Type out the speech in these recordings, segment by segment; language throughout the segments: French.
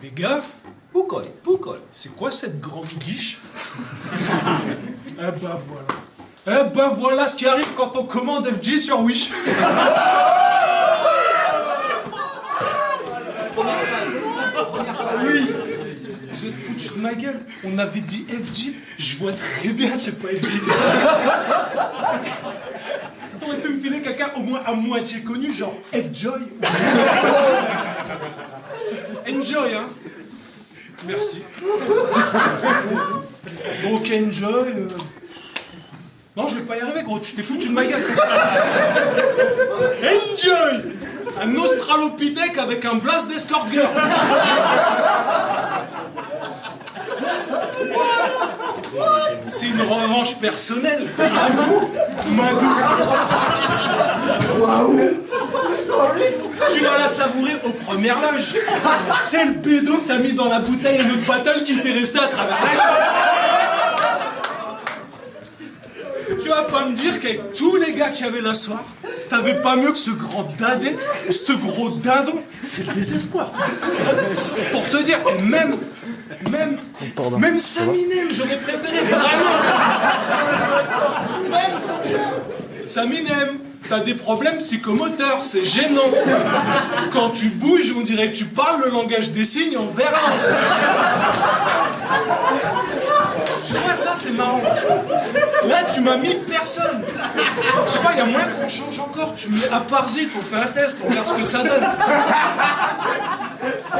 Les gars, Poucol, c'est quoi cette grande guiche? Eh ben voilà ce qui arrive quand on commande FG sur Wish. Oui, j'ai foutu de ma gueule. On avait dit FG, je vois très bien c'est pas FG. T'aurais pu me filer quelqu'un au moins à moitié connu, genre F-Joy. Enjoy, hein. Merci. Donc Enjoy... Non, je vais pas y arriver, gros, tu t'es foutu de ma gueule. Enjoy! Un australopithèque avec un blast d'escort girl. C'est une revanche personnelle. À vous, tu vas la savourer aux premières loges. C'est le pédo que t'as mis dans la bouteille et le battle qui t'est resté à travers la gueule. Tu vas pas me dire qu'avec tous les gars qu'il y avait là ce soir, t'avais pas mieux que ce grand dadé, ce gros dindon. C'est le désespoir. Pour te dire, et même Saminem, j'aurais préféré vraiment. Même Saminem, t'as des problèmes psychomoteurs, c'est gênant. Quand tu bouges, on dirait que tu parles le langage des signes en verlan. Tu vois, ça c'est marrant. Là, tu m'as mis personne. Je sais pas, il y a moyen qu'on change encore. Tu mets Aparzit, on fait un test, on regarde ce que ça donne.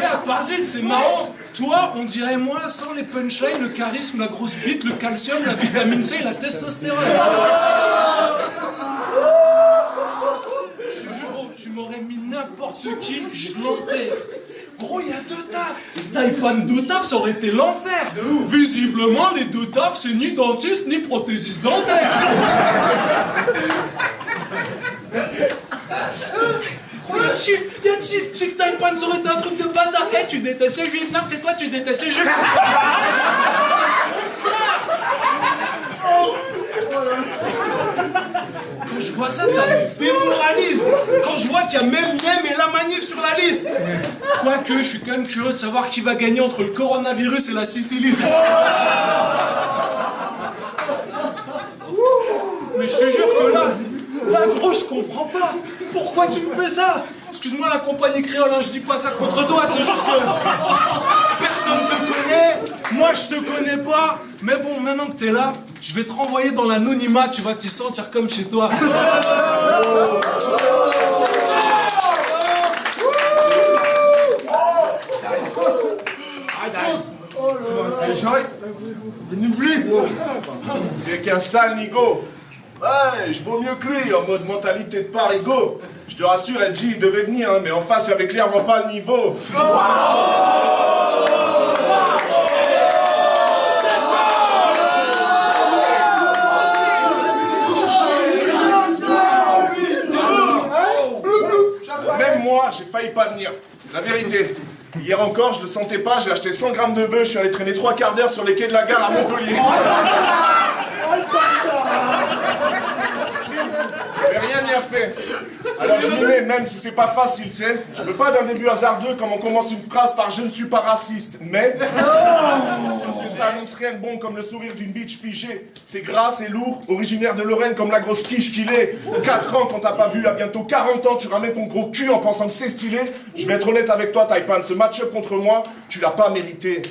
Et Aparzit, c'est marrant. Toi, on dirait moi, sans les punchlines, le charisme, la grosse bite, le calcium, la vitamine C et la testostérone. Je te jure, gros, tu m'aurais mis n'importe qui, je l'enterre. Gros, il y a deux tafs. Taipan deux tafs, ça aurait été l'enfer. Visiblement, les deux tafs, c'est ni dentiste, ni prothésiste dentaire. Il y a Chief Taipan, ça aurait été un truc de bâtard. Hey, tu détestes les juifs, non, c'est toi, tu détestes les juifs. Quand je vois ça, ça me démoralise. Quand je vois qu'il y a même Nem et la manif sur la liste. Quoique, je suis quand même curieux de savoir qui va gagner entre le coronavirus et la syphilis. Mais je te jure que là, gros, je comprends pas. Pourquoi tu me fais ça? Excuse-moi la compagnie créole, hein, je dis pas ça contre toi, c'est juste que personne te connaît, moi je te connais pas, mais bon, maintenant que t'es là, je vais te renvoyer dans l'anonymat, tu vas t'y sentir comme chez toi. T'es qu'un sale nigo. Ouais, je vaux mieux que lui, en mode mentalité de parigo. Je te rassure, Edgy, il devait venir, hein, mais en face, il avait clairement pas le niveau. Même moi, j'ai failli pas venir. La vérité. Hier encore, je le sentais pas, j'ai acheté 100 grammes de bœuf, je suis allé traîner 3 quarts d'heure sur les quais de la gare à Montpellier. Mais rien n'y a fait. Alors je m'y mets, même si c'est pas facile, tu sais. Je veux pas d'un début hasardeux comme on commence une phrase par « je ne suis pas raciste », mais... Parce que ça annonce rien de bon comme le sourire d'une bitch figée. C'est gras, c'est lourd, originaire de Lorraine comme la grosse quiche qu'il est. 4 ans qu'on t'a pas vu, à bientôt 40 ans, tu ramènes ton gros cul en pensant que c'est stylé. Je vais être honnête avec toi, Taipan, ce match-up contre moi, tu l'as pas mérité.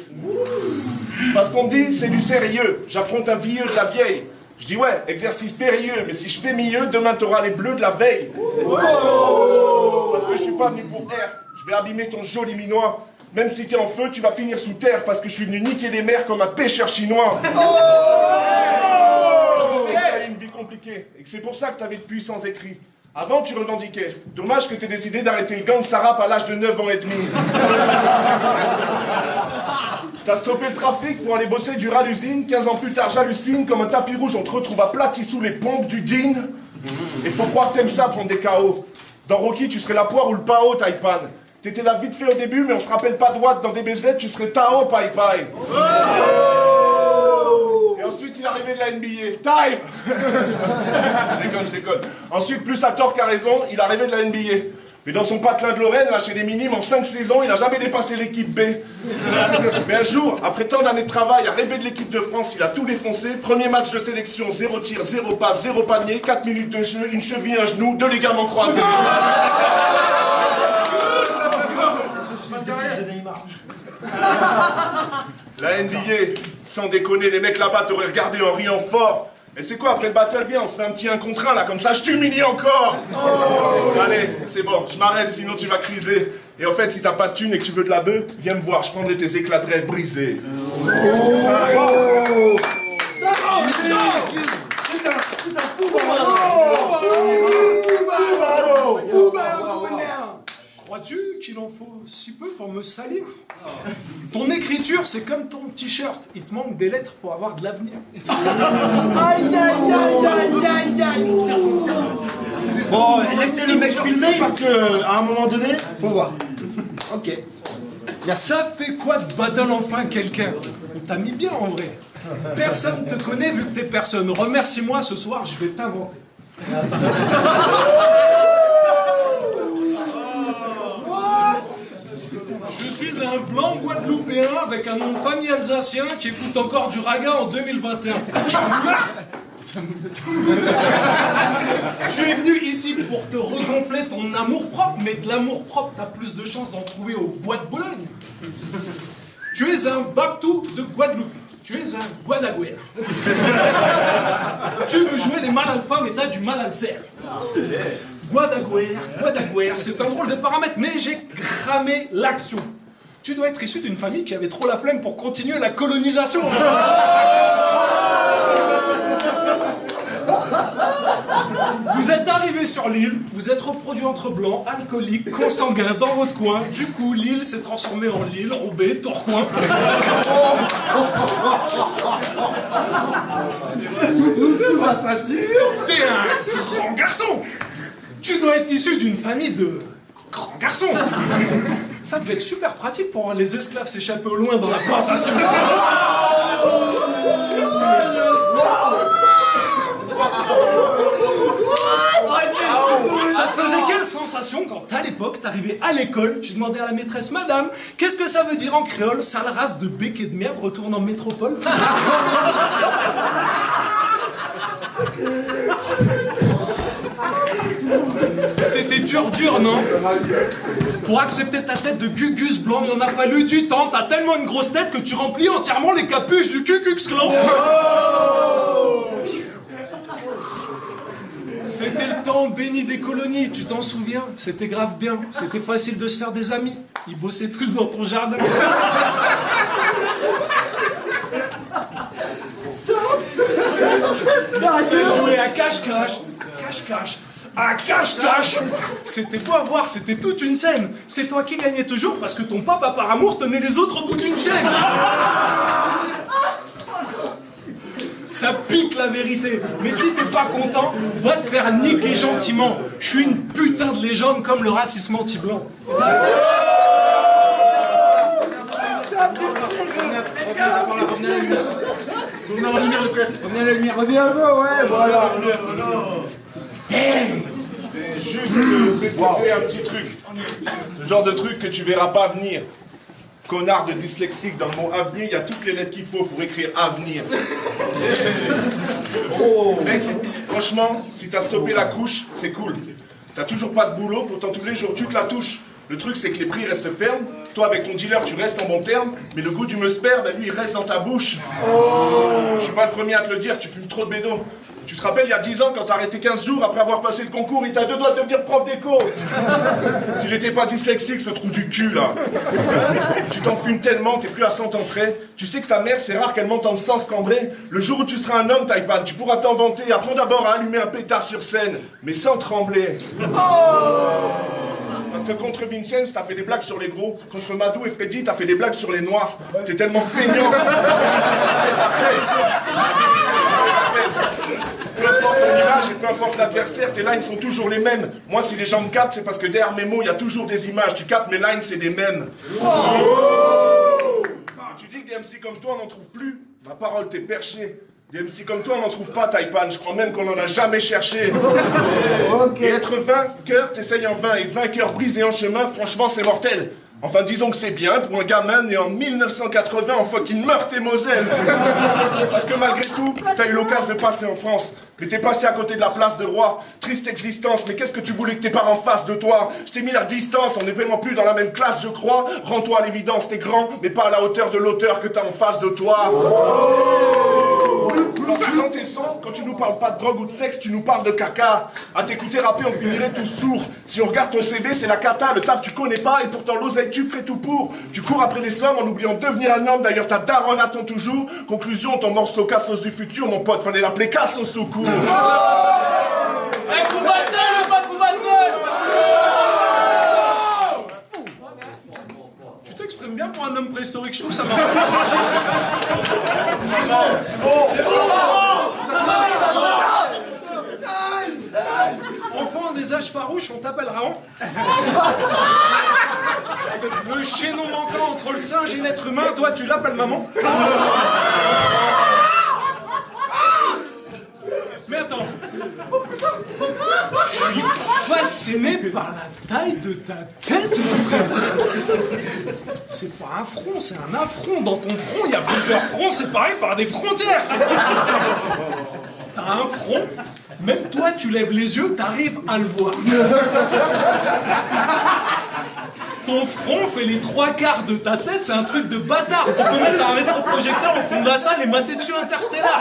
Parce qu'on me dit, c'est du sérieux. J'affronte un vieux de la vieille. Je dis ouais, exercice périlleux, mais si je fais mieux, demain t'auras les bleus de la veille. Parce que je suis pas venu pour R, je vais abîmer ton joli minois. Même si t'es en feu, tu vas finir sous terre parce que je suis venu niquer les mers comme un pêcheur chinois. Je sais que t'as une vie compliquée et que c'est pour ça que t'avais de puissants écrits. Avant, tu revendiquais. Dommage que t'aies décidé d'arrêter le gangsta rap à l'âge de 9 ans et demi. T'as stoppé le trafic pour aller bosser du rat d'usine. 15 ans plus tard, j'hallucine. Comme un tapis rouge, on te retrouve aplati sous les pompes du Dean. Et faut croire que t'aimes ça, prendre des KO. Dans Rocky, tu serais la poire ou le pao, Taipan. T'étais là vite fait au début, mais on se rappelle pas de Watt. Dans DBZ, tu serais Tao, Pai Pai. Et ensuite, il est arrivé de la NBA. Time. Je déconne. Ensuite, plus à tort qu'à raison, il est arrivé de la NBA. Mais dans son patelin de Lorraine, là, chez les minimes, en 5 saisons, il n'a jamais dépassé l'équipe B. Mais un jour, après tant d'années de travail, à rêver de l'équipe de France, il a tout défoncé. Premier match de sélection, 0 tir, 0 passe, 0 panier, 4 minutes de jeu, une cheville, un genou, 2 ligaments croisés. La NBA, sans déconner, les mecs là-bas t'auraient regardé en riant fort. Et tu sais quoi, après le battle, viens, on se fait un petit 1 contre 1 là, comme ça je t'humilie encore. Allez, c'est bon, je m'arrête, sinon tu vas criser. Et en fait, si t'as pas de thune et que tu veux de la bœuf, viens me voir, je prendrai tes éclats de rêve brisés. Crois-tu qu'il en faut si peu pour me salir? Ton écriture, c'est comme ton t-shirt. Il te manque des lettres pour avoir de l'avenir. Aïe, aïe, aïe, aïe, aïe, aïe. Bon, laissez le mec filmer parce que à un moment donné, faut voir. Ok. Ça fait quoi de battle enfin quelqu'un? On t'a mis bien en vrai. Personne te connaît vu que t'es personne. Remercie-moi ce soir, je vais t'inventer. Je suis un blanc guadeloupéen avec un nom de famille alsacien qui écoute encore du raga en 2021. Je suis venu ici pour te regonfler ton amour-propre, mais de l'amour-propre, t'as plus de chances d'en trouver au bois de Bologne. Tu es un Baptou de Guadeloupe. Tu es un Guadaguer. Tu veux jouer les mal alpha, mais t'as du mal à le faire. Guadaguer, c'est un drôle de paramètre, mais j'ai cramé l'action. Tu dois être issu d'une famille qui avait trop la flemme pour continuer la colonisation. Vous êtes arrivé sur l'île, vous êtes reproduit entre blancs, alcooliques, consanguins dans votre coin. Du coup, l'île s'est transformée en Lille, Roubaix, Tourcoing. T'es un grand garçon. Tu dois être issu d'une famille de grands garçons. Ça peut être super pratique pour voir les esclaves s'échapper au loin dans la plantation. Ça te faisait quelle sensation quand à l'époque t'arrivais à l'école, tu demandais à la maîtresse: Madame, qu'est-ce que ça veut dire en créole, sale race de bec et de merde retourne en métropole? C'était dur, non? Pour accepter ta tête de Gugus blanc, il en a fallu du temps. T'as tellement une grosse tête que tu remplis entièrement les capuches du Ku Klux Klan. C'était le temps béni des colonies, tu t'en souviens? C'était grave bien, c'était facile de se faire des amis. Ils bossaient tous dans ton jardin. C'est jouer à cache-cache, à cache-cache. C'était beau à voir, c'était toute une scène. C'est toi qui gagnais toujours parce que ton papa par amour tenait les autres au bout d'une chaîne. Ça pique la vérité. Mais si t'es pas content, va te faire niquer gentiment. Je suis une putain de légende comme le racisme anti-blanc. Reviens un peu, ouais, voilà. Juste préciser un petit truc. Ce genre de truc que tu verras pas venir. Connard de dyslexique, dans le mot avenir, il y a toutes les lettres qu'il faut pour écrire avenir. Mec, franchement, si t'as stoppé la couche, c'est cool. T'as toujours pas de boulot, pourtant tous les jours tu te la touches. Le truc c'est que les prix restent fermes, toi avec ton dealer tu restes en bon terme, mais le goût du meusper, ben lui il reste dans ta bouche. Je suis pas le premier à te le dire, tu fumes trop de bédo. Tu te rappelles il y a 10 ans quand t'as arrêté 15 jours après avoir passé le concours, il t'a 2 doigts de devenir prof d'éco. S'il était pas dyslexique ce trou du cul là. Tu t'en fumes tellement, t'es plus à 100 ans près. Tu sais que ta mère c'est rare qu'elle monte en sens cambré. Le jour où tu seras un homme Taipan, tu pourras t'inventer. Apprends d'abord à allumer un pétard sur scène, mais sans trembler. Parce que contre Vincenz, t'as fait des blagues sur les gros. Contre Madou et Freddy, t'as fait des blagues sur les noirs. T'es tellement feignant. Peu importe ton image et peu importe l'adversaire, tes lines sont toujours les mêmes. Moi, si les gens me captent, c'est parce que derrière mes mots, il y a toujours des images. Tu captes, mes lines, c'est des mêmes. Tu dis que des MC comme toi, on n'en trouve plus. Ma parole, t'es perché. Des MC comme toi, on n'en trouve pas, Taipan. Je crois même qu'on n'en a jamais cherché. Et être vainqueur, t'essayes en vain. Et vainqueur brisé en chemin, franchement, c'est mortel. Enfin, disons que c'est bien pour un gamin né en 1980 en fucking Meurthe et Moselle. Parce que malgré tout, t'as eu l'occasion de passer en France. Mais t'es passé à côté de la place de roi. Triste existence, mais qu'est-ce que tu voulais que tes parents fassent de toi? Je t'ai mis à distance, on n'est vraiment plus dans la même classe, je crois. Rends-toi à l'évidence, t'es grand, mais pas à la hauteur de l'auteur que t'as en face de toi. Parce que quand t'es son, quand tu nous parles pas de drogue ou de sexe, tu nous parles de caca. À t'écouter rapper, on finirait tous sourds. Si on regarde ton CV, c'est la cata, le taf tu connais pas, et pourtant l'oseille tu ferais tout pour. Tu cours après les sommes en oubliant de devenir un homme, d'ailleurs ta daronne attend toujours. Conclusion, ton morceau Cassos du futur, mon pote, fallait l'appeler Cassos tout court. Eh, faut battre ou pas faut battre? Tu t'exprimes bien pour un homme préhistorique, je trouve ça marche. Enfant des âges farouches, on t'appelle Raon. Le chaînon manquant entre le singe et l'être humain, toi tu l'appelles maman. Mais attends, je suis fasciné par la taille de ta tête, mon frère. C'est pas un front, c'est un affront. Dans ton front, il y a plusieurs fronts séparés par des frontières. T'as un front, même toi tu lèves les yeux, t'arrives à le voir. Ton front fait les 3/4 de ta tête, c'est un truc de bâtard. On peut mettre un rétroprojecteur au fond de la salle et mater dessus Interstellar.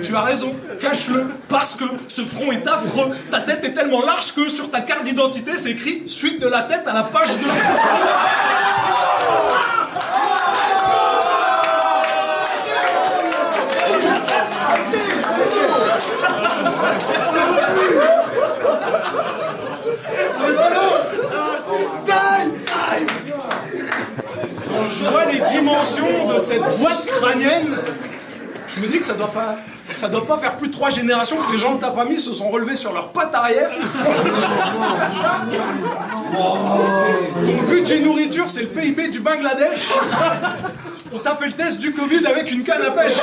Tu as raison, cache-le, parce que ce front est affreux. Ta tête est tellement large que sur ta carte d'identité, c'est écrit « Suite de la tête à la page 2 ». Quand je vois les dimensions de cette boîte crânienne, je me dis que ça doit pas faire plus de 3 générations que les gens de ta famille se sont relevés sur leurs pattes arrière. Ton budget nourriture, c'est le PIB du Bangladesh. On t'a fait le test du Covid avec une canne à pêche.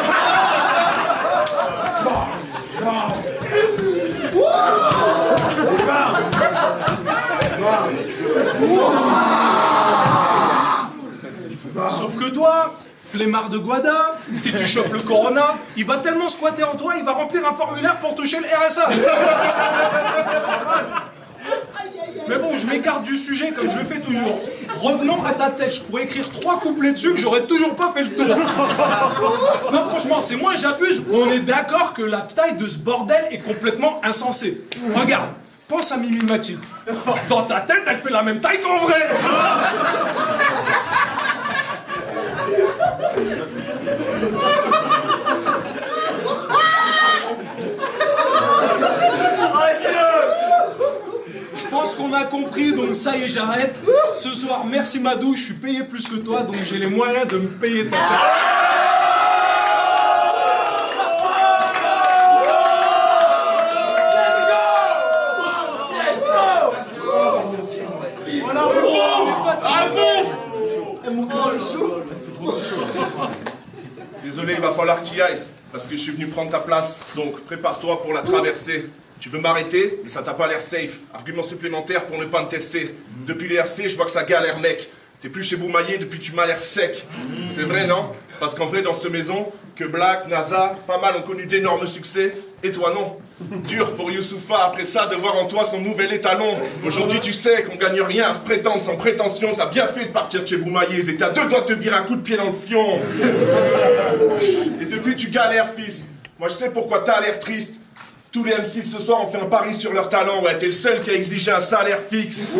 Sauf que toi, flemmard de Guada, si tu chopes le corona, il va tellement squatter en toi, il va remplir un formulaire pour toucher le RSA. Mais bon, je m'écarte du sujet comme je le fais toujours. Revenons à ta tête, je pourrais écrire 3 couplets dessus que j'aurais toujours pas fait le tour. Non, franchement, c'est moi j'abuse ou on est d'accord que la taille de ce bordel est complètement insensée. Regarde, pense à Mimi Mathilde. Dans ta tête, elle fait la même taille qu'en vrai. Je pense qu'on a compris, donc ça y est, j'arrête. Ce soir, merci Madou, je suis payé plus que toi, donc j'ai les moyens de me payer ta tête. Désolé, il va falloir que tu y ailles, parce que je suis venu prendre ta place. Donc, prépare-toi pour la traversée. Tu veux m'arrêter, mais ça t'a pas l'air safe. Argument supplémentaire pour ne pas me tester. Depuis les RC, je vois que ça galère, mec. T'es plus chez Boumaillé depuis tu m'as l'air sec. C'est vrai, non? Parce qu'en vrai, dans cette maison, que Black, NASA, pas mal ont connu d'énormes succès. Et toi, non. Dur pour Youssoufa, après ça, de voir en toi son nouvel étalon. Aujourd'hui, tu sais qu'on gagne rien à se prétendre sans prétention. T'as bien fait de partir de chez Boumaillé et t'as 2 doigts de te virer un coup de pied dans le fion. Et depuis, tu galères, fils. Moi, je sais pourquoi t'as l'air triste. Tous les MC de ce soir ont fait un pari sur leur talent. Ouais, t'es le seul qui a exigé un salaire fixe.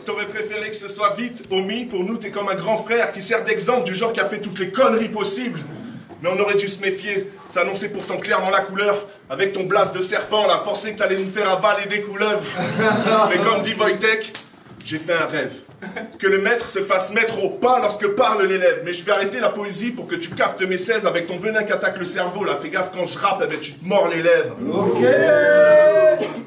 T'aurais préféré que ce soit vite, Omi. Pour nous, t'es comme un grand frère qui sert d'exemple du genre qui a fait toutes les conneries possibles. Mais on aurait dû se méfier. Ça annonçait pourtant clairement la couleur. Avec ton blast de serpent, la forcé que t'allais nous faire avaler des couleuvres. Mais comme dit Wojtek, j'ai fait un rêve. que le maître se fasse mettre au pas lorsque parle l'élève. Mais je vais arrêter la poésie pour que tu captes mes 16 avec ton venin qui attaque le cerveau. Là, fais gaffe, quand je rappe, eh ben, tu te mords les lèvres. Ok.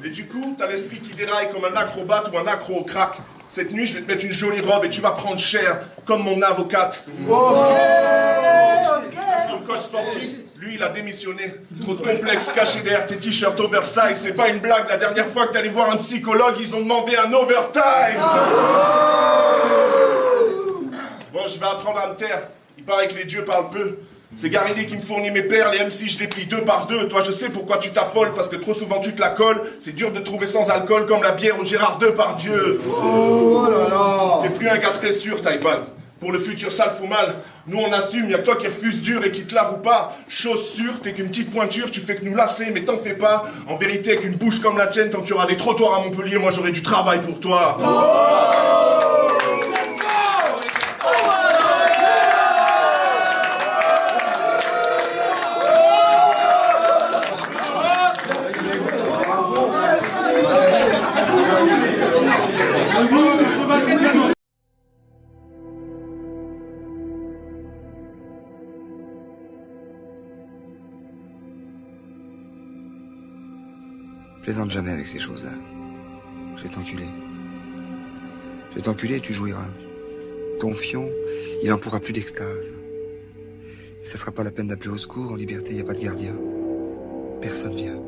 Et du coup, t'as l'esprit qui déraille comme un acrobate ou un accro au crack. Cette nuit, je vais te mettre une jolie robe et tu vas prendre cher, comme mon avocate. Ton coach sportif, lui, il a démissionné. Trop de complexes cachés derrière tes t-shirts oversize. C'est pas une blague, la dernière fois que t'allais voir un psychologue, ils ont demandé un overtime. Bon, je vais apprendre à me taire. Il paraît que les dieux parlent peu. C'est Garidi qui me fournit mes perles, les MC je les plie 2 par 2. Toi je sais pourquoi tu t'affoles, parce que trop souvent tu te la colles. C'est dur de trouver sans alcool comme la bière au Gérard Depardieu. Oh là là. T'es plus un gars très sûr, Taïban. Pour le futur, ça le fout mal. Nous on assume, y'a que toi qui refuse dur et qui te lave ou pas. Chose sûre, t'es qu'une petite pointure, tu fais que nous lasser, mais t'en fais pas. En vérité, avec une bouche comme la tienne, tant qu'il y aura des trottoirs à Montpellier, moi j'aurai du travail pour toi. Plaisante jamais avec ces choses-là. Je vais t'enculer. Je vais t'enculer et tu jouiras. Ton fion, il en pourra plus d'extase. Et ça sera pas la peine d'appeler au secours. En liberté, y a pas de gardien. Personne vient.